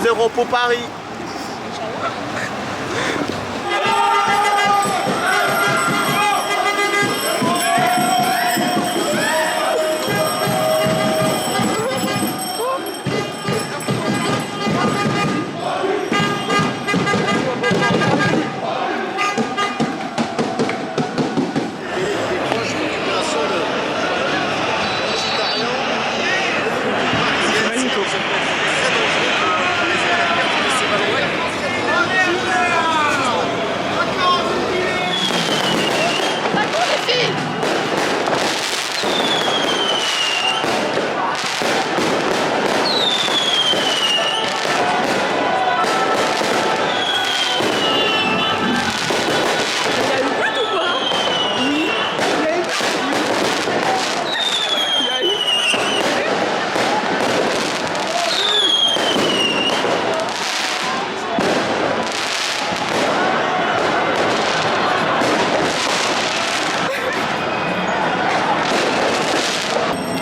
2 € pour Paris.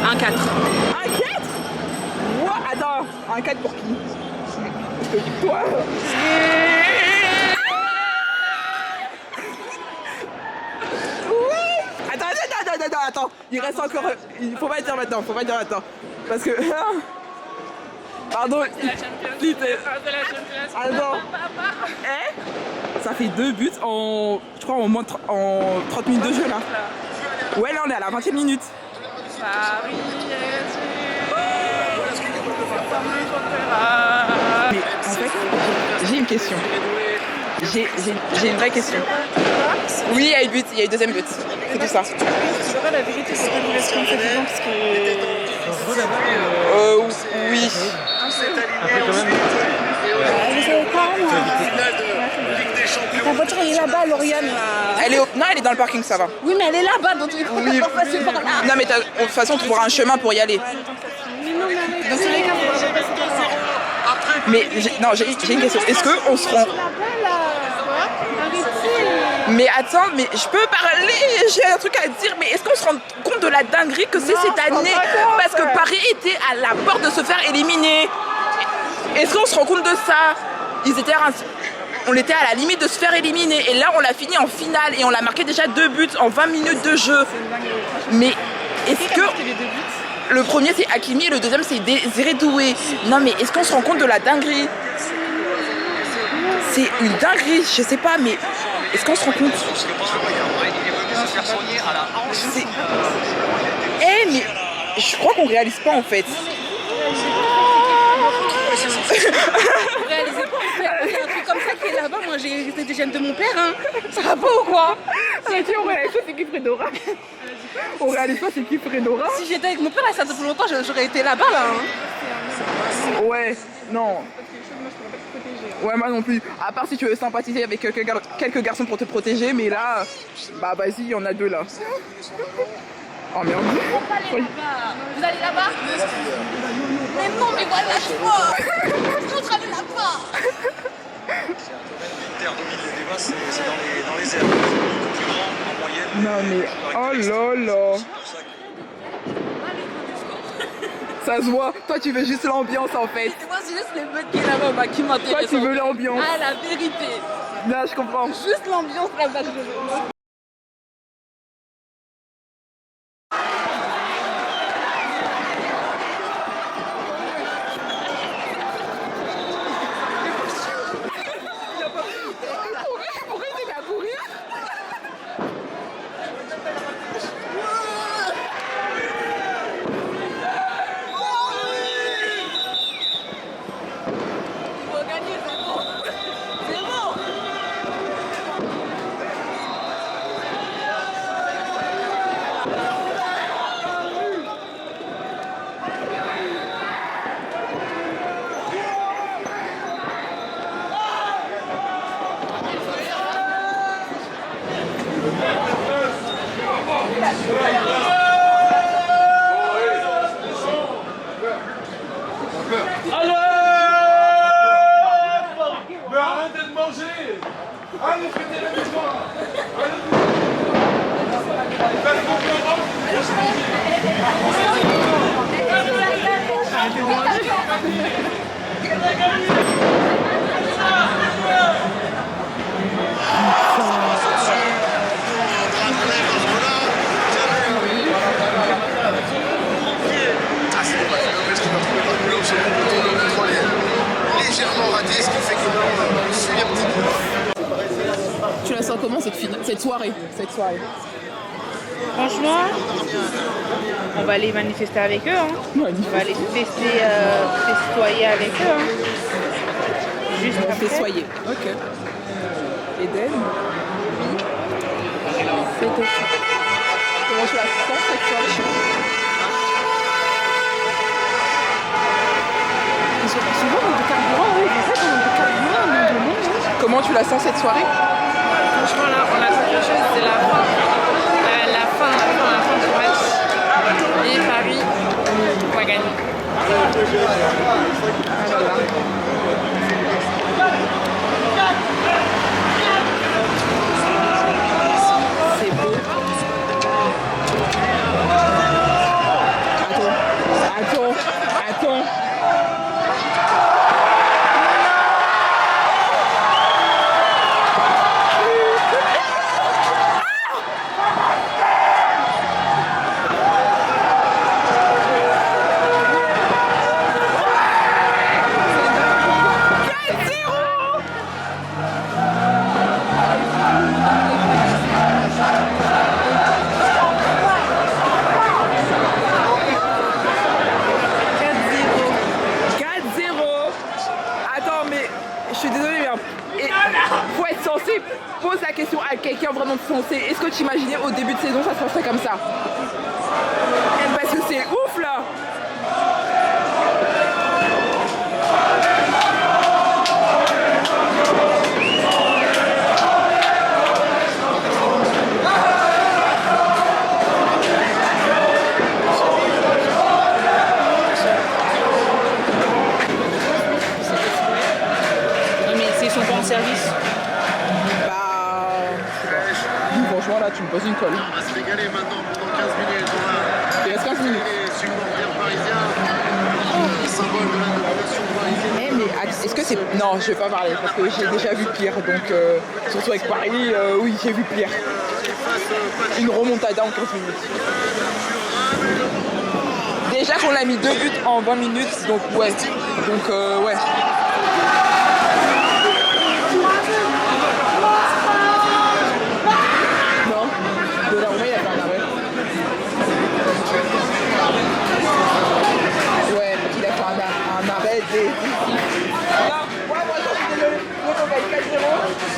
Un 4. Un 4? Wow, attends, un 4 pour qui? Toi. Attends, il reste encore... Il faut pas dire maintenant, Parce que... Pardon. Attends. Ça fait 2 buts en... Je crois en moins en 30 minutes de jeu là. Ouais, là on est à la 20e minute. Mais en fait, j'ai une question. J'ai une vraie question. Oui, il y a eu but, il y a eu deuxième but. C'est tout ça. La vérité, c'est pas une relation président parce que. Oui. Vous savez quoi, moi? Ta voiture, elle est là-bas, Lauriane. Non, elle est dans le parking, ça va. Oui, mais elle est là-bas, donc il faut pas passer par là. Non, mais de toute façon, tu trouveras un chemin pour y aller. Mais non, mais dans tous les cas, on va pas passer par là. Mais j'ai une question. Est-ce qu'on se rend... Là-bas, là. Arrêtez. Mais attends, mais je peux parler, j'ai un truc à dire, mais est-ce qu'on se rend compte de la dinguerie que c'est cette année? Parce que Paris était à la porte de se faire éliminer. Est-ce qu'on se rend compte de ça? On était à la limite de se faire éliminer et là on l'a fini en finale et on l'a marqué déjà 2 buts en 20 minutes de jeu. Mais est-ce que... Le premier c'est Hakimi et le deuxième c'est Désiré Doué. Non mais est-ce qu'on se rend compte de la dinguerie? C'est une dinguerie, je sais pas, mais est-ce qu'on se rend compte? Mais je crois qu'on réalise pas en fait. Vous réalisez pas, on fait un truc comme ça qui est là-bas. Moi, j'ai des gènes de mon père, hein. Ça va pas ou quoi? On réalise pas, c'est qui Fredora? On réalise pas, c'est qui Fredora? Si j'étais avec mon père, là, ça fait longtemps, j'aurais été là-bas, là. Hein. Ouais, non. Ouais, moi non plus. À part si tu veux sympathiser avec quelques garçons pour te protéger, mais là, bah vas-y, il y en a 2 là. Oh merde. Vous allez là-bas? Mais non, mais voilà, lâche-moi. L'autre, elle est là-bas. L'Inter domine les débats, c'est dans les airs. Plus grand en moyenne. Non mais, oh là là. Ça se voit, toi tu veux juste l'ambiance en fait. Moi c'est juste les mecs qui est là-bas qui m'intéressent. Toi tu veux l'ambiance. Ah la vérité. Là je comprends. Juste l'ambiance là-bas que je veux. Allez! Mais arrêtez de manger! Allez, fêtez la victoire! Arrêtez de manger! cette soirée. Franchement, on va aller manifester avec eux. Hein. On va aller festoyer avec eux. Hein. Juste après. Festoyer. Ok. Eden. C'est tout. Comment tu la sens cette soirée? Souvent, on a du carburant, oui. C'est ça qu'on a du carburant, mais de monde. Comment tu la sens cette soirée? Franchement, là, on attend quelque chose, c'est la fin. La fin du match. Et Paris va gagner. Ah là là. C'est beau. Attends. Pose la question à quelqu'un vraiment sensé. Est-ce que tu imaginais au début de saison ça se passerait comme ça? Parce que c'est ouf là. Non mais c'est son bon service. Franchement là tu me poses une colle. On va se régaler maintenant pendant 15 minutes. Il reste 15 minutes. Les supporters parisiens, symbole de la domination parisienne. Mais est-ce que c'est... Non, je vais pas parler parce que j'ai déjà vu pire. Donc surtout avec Paris, oui j'ai vu pire. Une remontada en 15 minutes. Déjà qu'on a mis 2 buts en 20 minutes, donc ouais. Donc ouais. Non, Donnarumma il a fait un arrêt. Ouais, il a fait un arrêt des... Là, moi je suis désolé, on gagne 4-0.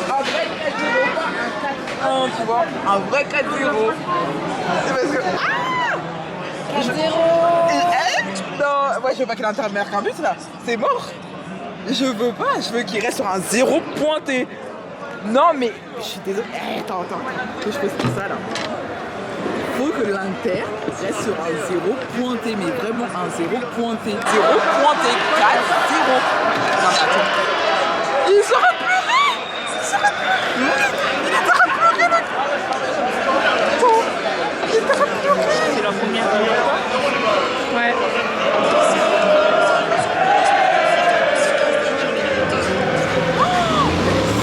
Un vrai 4-0, pas un 4-1, tu vois. Un vrai 4-0. C'est parce que... Ah 4-0. Non, moi je veux pas qu'il marque un but là. C'est mort. Je veux pas, je veux qu'il reste sur un 0 pointé. Non mais, je suis désolé. Attends. Que je pose tout ça là. Faut que l'Inter reste sur un 0 pointé, mais vraiment un 0 pointé. 0 pointé, 4-0. Non mais attends. Il sera pleuré. Il est en train de pleurer là. C'est la première fois. Ouais.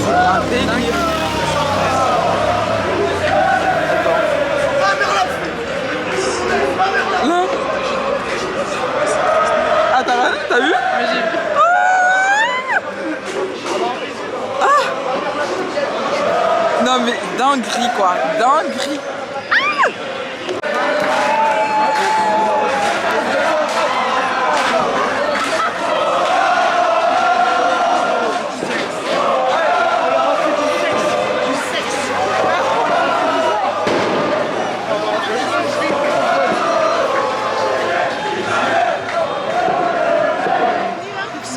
C'est un délire. Là. Ah t'as vu? Moi j'ai vu. Non mais dinguerie quoi, dinguerie.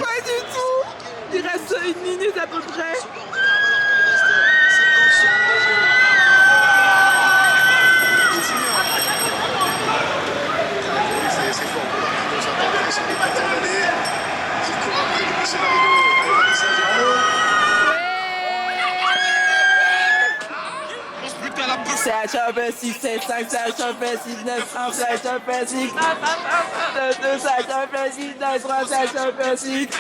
Pas du tout. Il reste 1 minute à peu près. C'est fort. Nos intérêts sont les plus terminés. Qui court après le scénario. Paris Saint-Germain. C'est la Champions League, c'est 5, c'est la Champions League, 9, 1, c'est la Champions League, 2, c'est la Champions League, 9, 3, c'est la Champions League,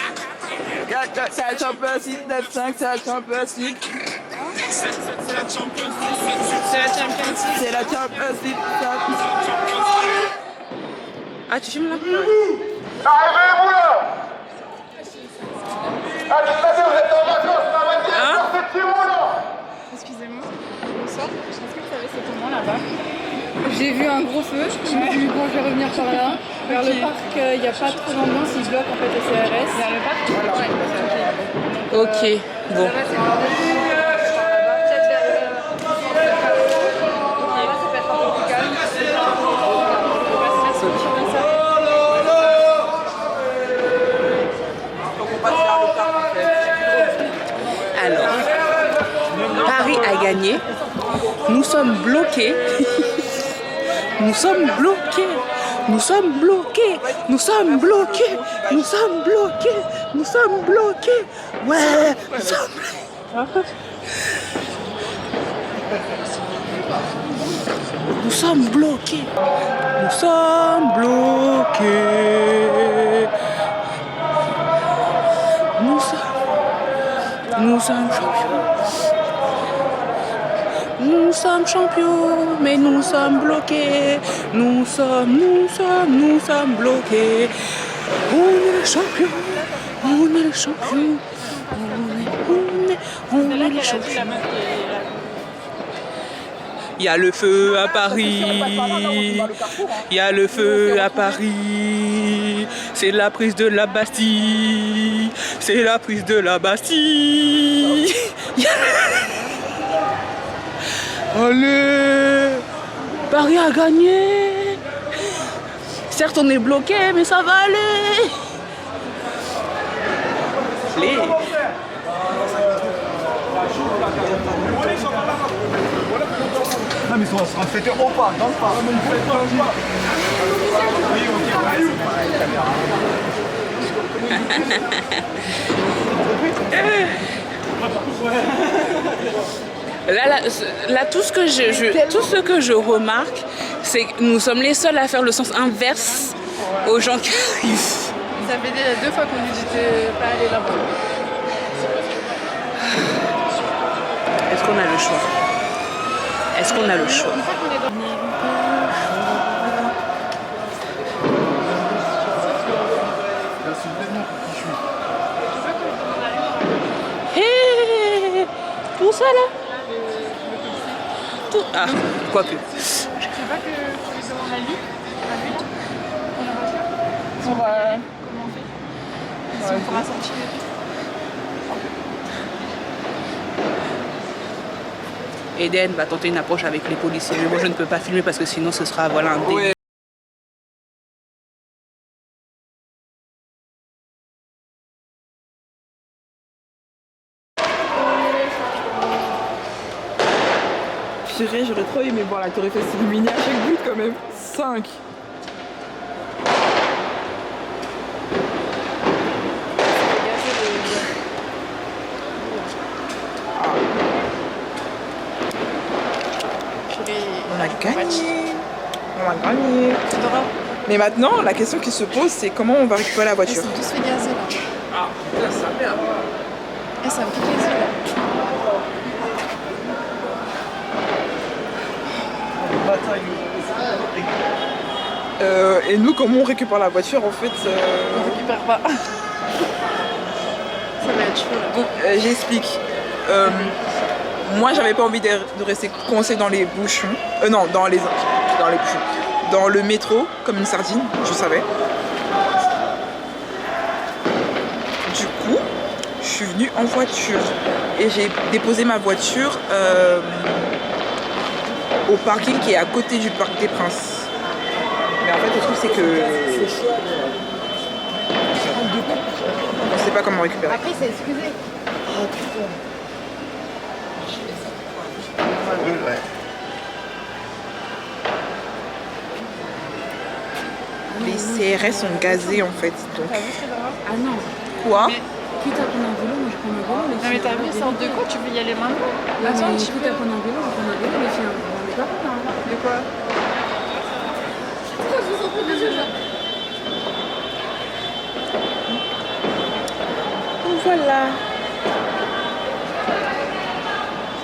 4, c'est la Champions League, 9, 5, c'est la Champions League. C'est la Champions League. C'est la Champions League. Ah, tu filmes là? Arrivez-vous là. Allez, vous êtes en vacances, Hein? c'est là. Excusez-moi. J'ai vu un gros feu, je me suis dit bon je vais revenir par là. Vers le parc, il n'y a pas trop d'ambiance, ils bloquent en fait le CRS. Vers le parc voilà. Ok, bon. Là-bas c'est pas peut-être vers le... Là-bas ça peut être un peu plus calme. Alors, Paris a gagné. Nous sommes bloqués. Nous sommes bloqués. Nous sommes bloqués. Nous sommes bloqués. Nous sommes bloqués. Nous sommes bloqués. Ouais. Nous sommes... Nous sommes bloqués. Nous sommes bloqués. Nous sommes champions. Nous sommes champions, mais nous sommes bloqués. Nous sommes bloqués. On est les champions. On est les champions. On est les champions. Il y a le feu à Paris. Il y a le feu à Paris. C'est la prise de la Bastille. C'est la prise de la Bastille. Allez, Paris a gagné. Certes, on est bloqué, mais ça va aller. Les... Non mais on sera fêté au parc, dans le parc. Là, tout ce que je remarque, c'est que nous sommes les seuls à faire le sens inverse aux gens qui arrivent. Ça fait déjà 2 fois qu'on nous dit de pas aller là-bas. Est-ce qu'on a le choix? Est-ce qu'on a le choix? Hé, tout ça là? Tout... Ah, quoique. Je sais pas que tu lui demandes la vie, Pour, comment on fait? Si on pourra sortir. Eden va tenter une approche avec les policiers. Mais moi je ne peux pas filmer parce que sinon ce sera voilà un délire. Purée, j'aurais trop aimé voir la Tour Eiffel s'illuminer à chaque but quand même. 5. On a gagné. On a gagné. Mais maintenant, la question qui se pose, c'est comment on va récupérer la voiture. Ils sont tous fait gazer là. Ah, là ça merde. Eh, ça me fait gazer là. Et nous, comment on récupère la voiture en fait On récupère pas. Ça va être chaud là. Donc j'explique. Moi j'avais pas envie de rester coincé dans les bouchons. Non, dans les bouchons. Dans le métro, comme une sardine, je savais. Du coup, je suis venue en voiture. Et j'ai déposé ma voiture au parking qui est à côté du Parc des Princes. Mais en fait le truc c'est que on sait pas comment récupérer. Après, c'est excusé. Les CRS sont gazés en fait. Donc... Ah non. Quoi? Quitte à prendre un vélo, moi je prends un vélo. Non mais t'as vu, sorte de quoi? Tu veux y aller maintenant? Là, quitte à prendre un vélo, je prends un vélo, mais c'est un vélo. De quoi? Voilà.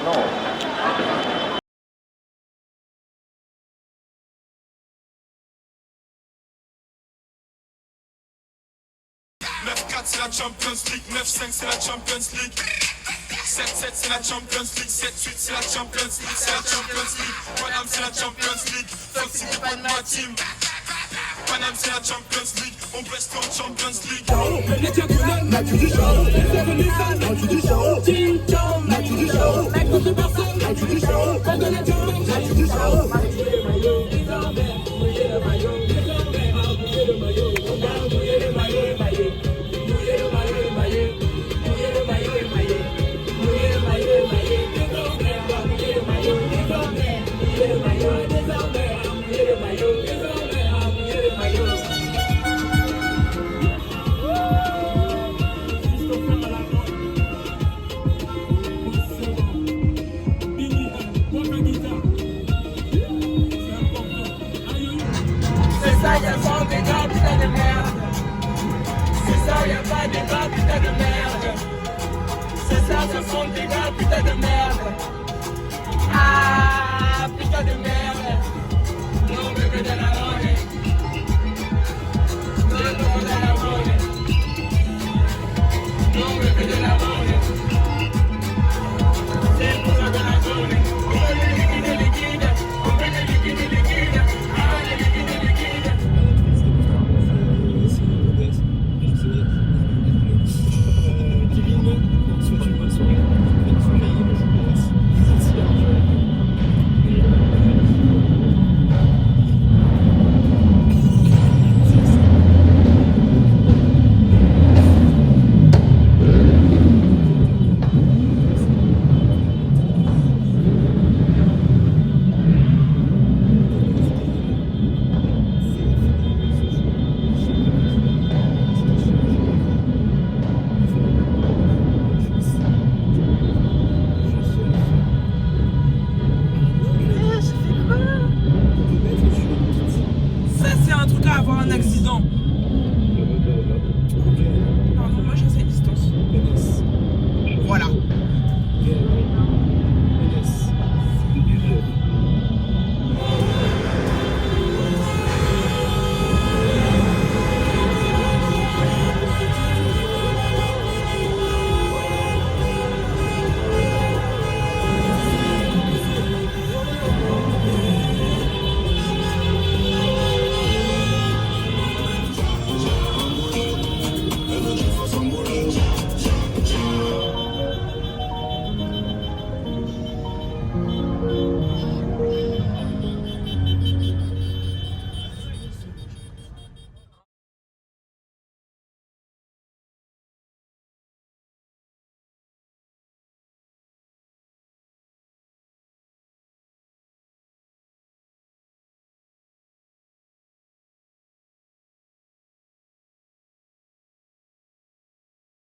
Non. C'est la Champions League, 9-5 c'est la Champions League. 7-7 c'est la Champions League, 7-8 c'est la Champions League, c'est la Champions League. Paname c'est la Champions League, fuck si t'es pas de ma team. Paname c'est la Champions League, on baisse toi en Champions League.